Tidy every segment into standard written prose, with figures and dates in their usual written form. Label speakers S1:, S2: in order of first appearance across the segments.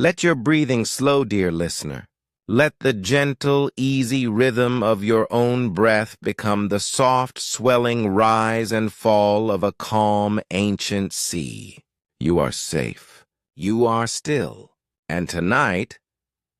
S1: Let your breathing slow, dear listener. Let the gentle, easy rhythm of your own breath become the soft, swelling rise and fall of a calm, ancient sea. You are safe. You are still. And tonight,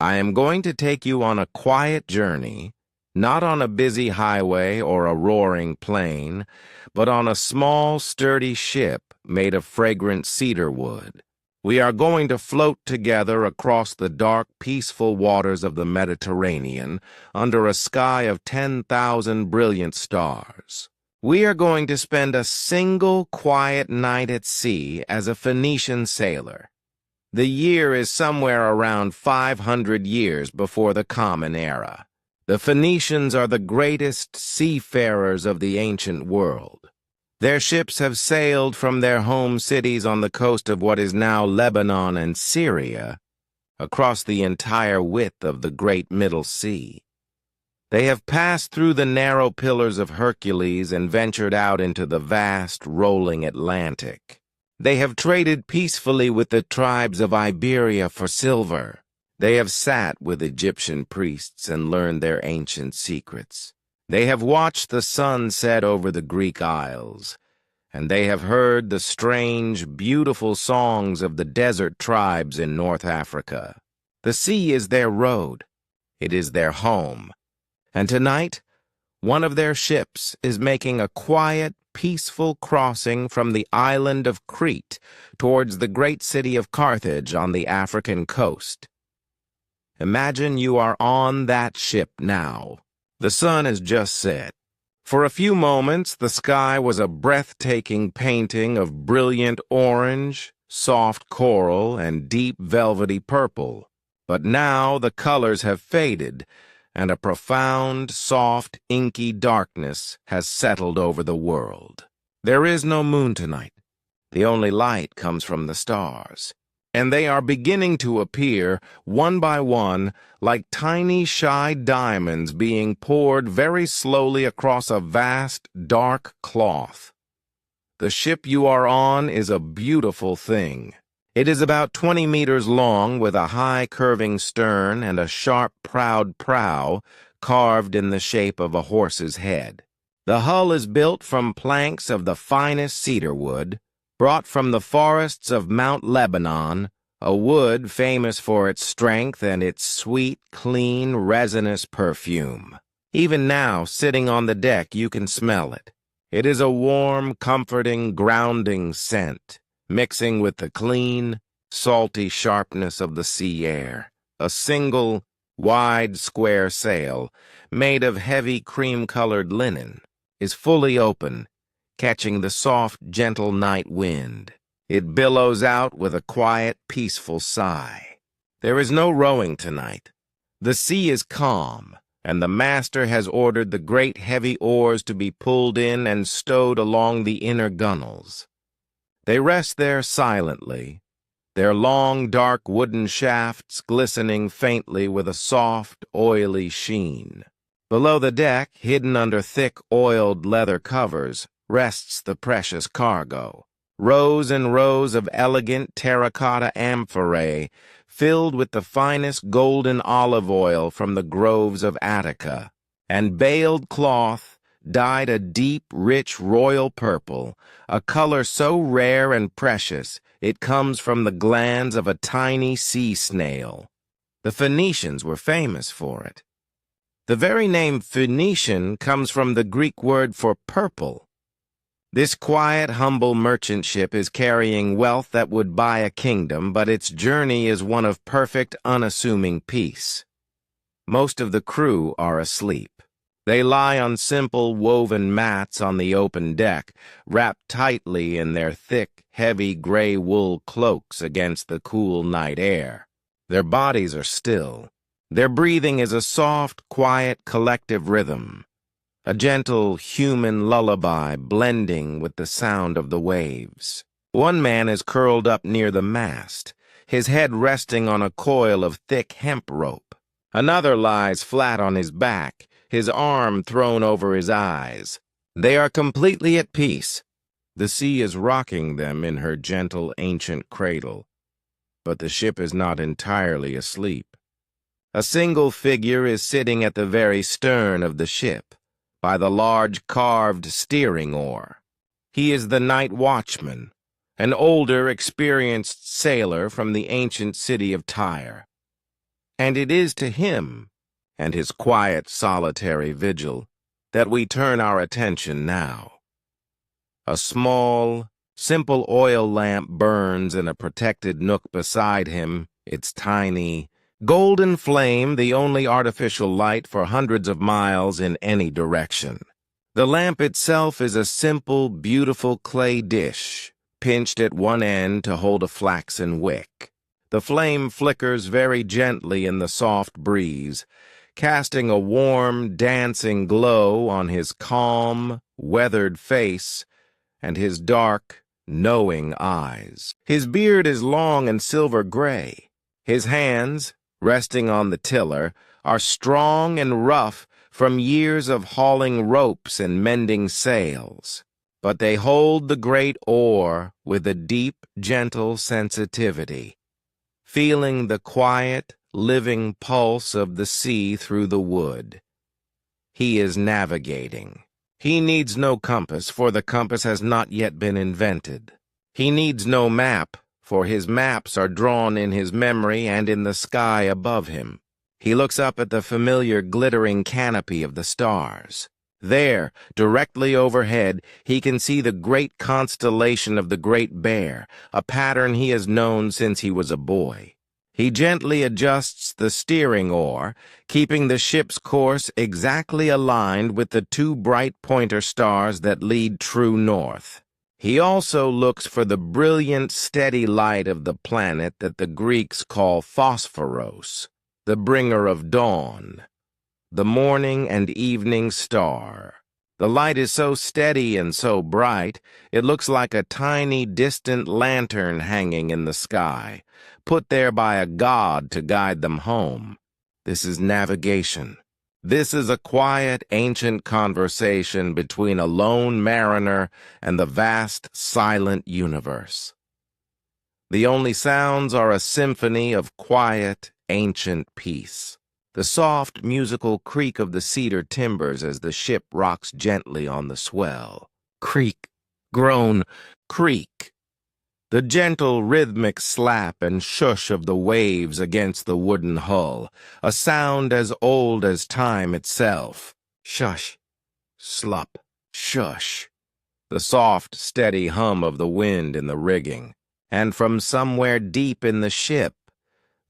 S1: I am going to take you on a quiet journey, not on a busy highway or a roaring plain, but on a small, sturdy ship made of fragrant cedar wood. We are going to float together across the dark, peaceful waters of the Mediterranean under a sky of 10,000 brilliant stars. We are going to spend a single quiet night at sea as a Phoenician sailor. The year is somewhere around 500 years before the Common Era. The Phoenicians are the greatest seafarers of the ancient world. Their ships have sailed from their home cities on the coast of what is now Lebanon and Syria across the entire width of the Great Middle Sea. They have passed through the narrow Pillars of Hercules and ventured out into the vast, rolling Atlantic. They have traded peacefully with the tribes of Iberia for silver. They have sat with Egyptian priests and learned their ancient secrets. They have watched the sun set over the Greek Isles, and they have heard the strange, beautiful songs of the desert tribes in North Africa. The sea is their road. It is their home. And tonight, one of their ships is making a quiet, peaceful crossing from the island of Crete towards the great city of Carthage on the African coast. Imagine you are on that ship now. The sun has just set. For a few moments, the sky was a breathtaking painting of brilliant orange, soft coral, and deep velvety purple. But now the colors have faded, and a profound, soft, inky darkness has settled over the world. There is no moon tonight. The only light comes from the stars, and they are beginning to appear, one by one, like tiny, shy diamonds being poured very slowly across a vast, dark cloth. The ship you are on is a beautiful thing. It is about 20 meters long, with a high, curving stern and a sharp, proud prow carved in the shape of a horse's head. The hull is built from planks of the finest cedar wood, brought from the forests of Mount Lebanon, a wood famous for its strength and its sweet, clean, resinous perfume. Even now, sitting on the deck, you can smell it. It is a warm, comforting, grounding scent, mixing with the clean, salty sharpness of the sea air. A single, wide, square sail, made of heavy cream-colored linen, is fully open, catching the soft, gentle night wind. It billows out with a quiet, peaceful sigh. There is no rowing tonight. The sea is calm, and the master has ordered the great heavy oars to be pulled in and stowed along the inner gunwales. They rest there silently, their long, dark wooden shafts glistening faintly with a soft, oily sheen. Below the deck, hidden under thick, oiled leather covers, rests the precious cargo. Rows and rows of elegant terracotta amphorae, filled with the finest golden olive oil from the groves of Attica, and baled cloth dyed a deep, rich royal purple, a color so rare and precious it comes from the glands of a tiny sea snail. The Phoenicians were famous for it. The very name Phoenician comes from the Greek word for purple. This quiet, humble merchant ship is carrying wealth that would buy a kingdom, but its journey is one of perfect, unassuming peace. Most of the crew are asleep. They lie on simple, woven mats on the open deck, wrapped tightly in their thick, heavy gray wool cloaks against the cool night air. Their bodies are still. Their breathing is a soft, quiet, collective rhythm. A gentle, human lullaby blending with the sound of the waves. One man is curled up near the mast, his head resting on a coil of thick hemp rope. Another lies flat on his back, his arm thrown over his eyes. They are completely at peace. The sea is rocking them in her gentle, ancient cradle. but the ship is not entirely asleep. A single figure is sitting at the very stern of the ship, by the large carved steering oar. He is the night watchman, an older, experienced sailor from the ancient city of Tyre. And it is to him, and his quiet, solitary vigil, that we turn our attention now. A small, simple oil lamp burns in a protected nook beside him, its tiny, golden flame the only artificial light for hundreds of miles in any direction. The lamp itself is a simple, beautiful clay dish, pinched at one end to hold a flaxen wick. The flame flickers very gently in the soft breeze, casting a warm, dancing glow on his calm, weathered face and his dark, knowing eyes. His beard is long and silver gray. His hands, resting on the tiller, are strong and rough from years of hauling ropes and mending sails. But they hold the great oar with a deep, gentle sensitivity, feeling the quiet, living pulse of the sea through the wood. He is navigating. He needs no compass, for the compass has not yet been invented. He needs no map, for his maps are drawn in his memory and in the sky above him. He looks up at the familiar glittering canopy of the stars. There, directly overhead, he can see the great constellation of the Great Bear, a pattern he has known since he was a boy. He gently adjusts the steering oar, keeping the ship's course exactly aligned with the two bright pointer stars that lead true north. He also looks for the brilliant, steady light of the planet that the Greeks call Phosphoros, the bringer of dawn, the morning and evening star. The light is so steady and so bright, it looks like a tiny, distant lantern hanging in the sky, put there by a god to guide them home. This is navigation. This is a quiet, ancient conversation between a lone mariner and the vast, silent universe. The only sounds are a symphony of quiet, ancient peace. The soft, musical creak of the cedar timbers as the ship rocks gently on the swell. Creak, groan, creak. The gentle, rhythmic slap and shush of the waves against the wooden hull, a sound as old as time itself. Shush, slup, shush. The soft, steady hum of the wind in the rigging. And from somewhere deep in the ship,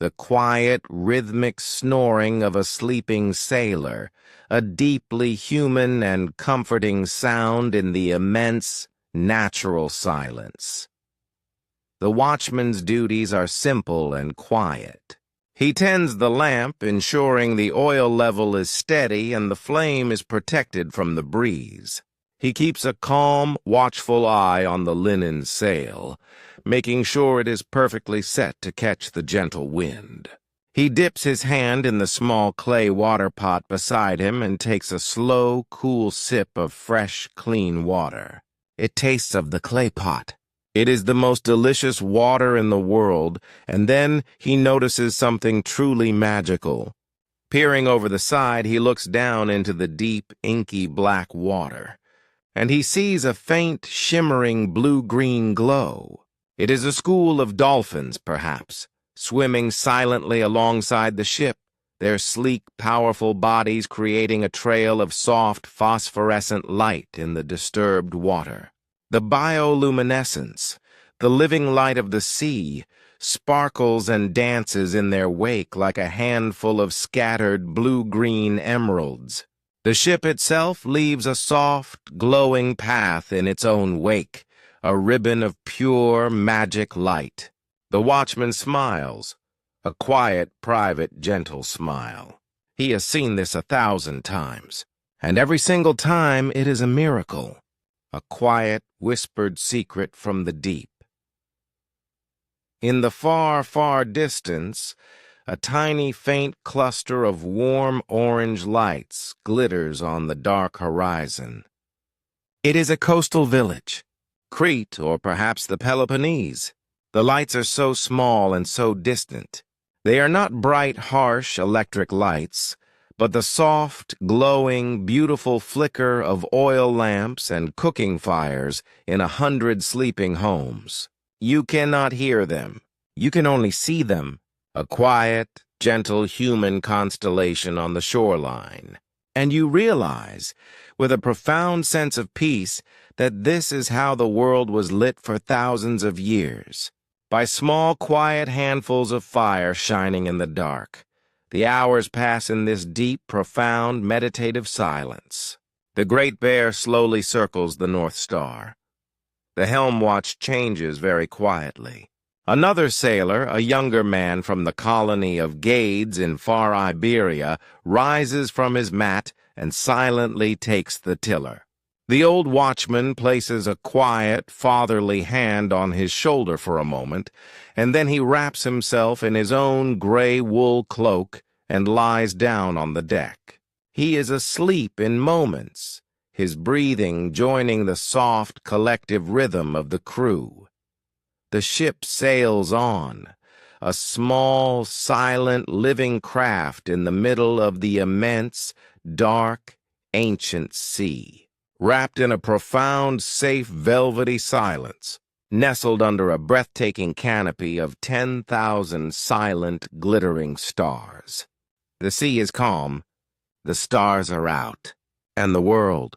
S1: the quiet, rhythmic snoring of a sleeping sailor, a deeply human and comforting sound in the immense, natural silence. The watchman's duties are simple and quiet. He tends the lamp, ensuring the oil level is steady and the flame is protected from the breeze. He keeps a calm, watchful eye on the linen sail, making sure it is perfectly set to catch the gentle wind. He dips his hand in the small clay water pot beside him and takes a slow, cool sip of fresh, clean water. It tastes of the clay pot. It is the most delicious water in the world, and then he notices something truly magical. Peering over the side, he looks down into the deep, inky black water, and he sees a faint, shimmering blue-green glow. It is a school of dolphins, perhaps, swimming silently alongside the ship, their sleek, powerful bodies creating a trail of soft, phosphorescent light in the disturbed water. The bioluminescence, the living light of the sea, sparkles and dances in their wake like a handful of scattered blue-green emeralds. The ship itself leaves a soft, glowing path in its own wake, a ribbon of pure, magic light. The watchman smiles, a quiet, private, gentle smile. He has seen this 1,000 times, and every single time it is a miracle, a quiet, whispered secret from the deep. In the far, far distance, a tiny, faint cluster of warm orange lights glitters on the dark horizon. It is a coastal village, Crete or perhaps the Peloponnese. The lights are so small and so distant. They are not bright, harsh electric lights, but the soft, glowing, beautiful flicker of oil lamps and cooking fires in 100 sleeping homes. You cannot hear them. You can only see them, a quiet, gentle human constellation on the shoreline. And you realize, with a profound sense of peace, that this is how the world was lit for thousands of years, by small, quiet handfuls of fire shining in the dark. The hours pass in this deep, profound, meditative silence. The Great Bear slowly circles the North Star. The helm watch changes very quietly. Another sailor, a younger man from the colony of Gades in far Iberia, rises from his mat and silently takes the tiller. The old watchman places a quiet, fatherly hand on his shoulder for a moment, and then he wraps himself in his own gray wool cloak and lies down on the deck. He is asleep in moments, his breathing joining the soft, collective rhythm of the crew. The ship sails on, a small, silent, living craft in the middle of the immense, dark, ancient sea. Wrapped in a profound, safe, velvety silence, nestled under a breathtaking canopy of 10,000 silent, glittering stars. The sea is calm, the stars are out, and the world,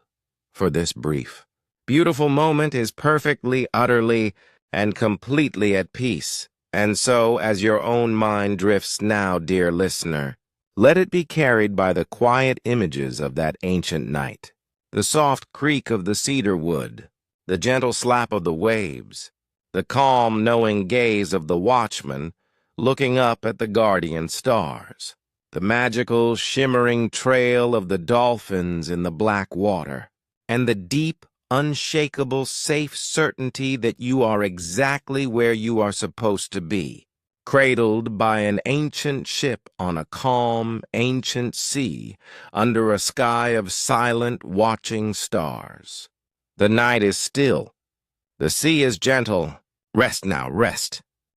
S1: for this brief, beautiful moment, is perfectly, utterly, and completely at peace. And so, as your own mind drifts now, dear listener, let it be carried by the quiet images of that ancient night. The soft creak of the cedar wood, the gentle slap of the waves, the calm, knowing gaze of the watchman looking up at the guardian stars, the magical, shimmering trail of the dolphins in the black water, and the deep, unshakable, safe certainty that you are exactly where you are supposed to be, cradled by an ancient ship on a calm, ancient sea, under a sky of silent, watching stars. The night is still. The sea is gentle. Rest now, rest.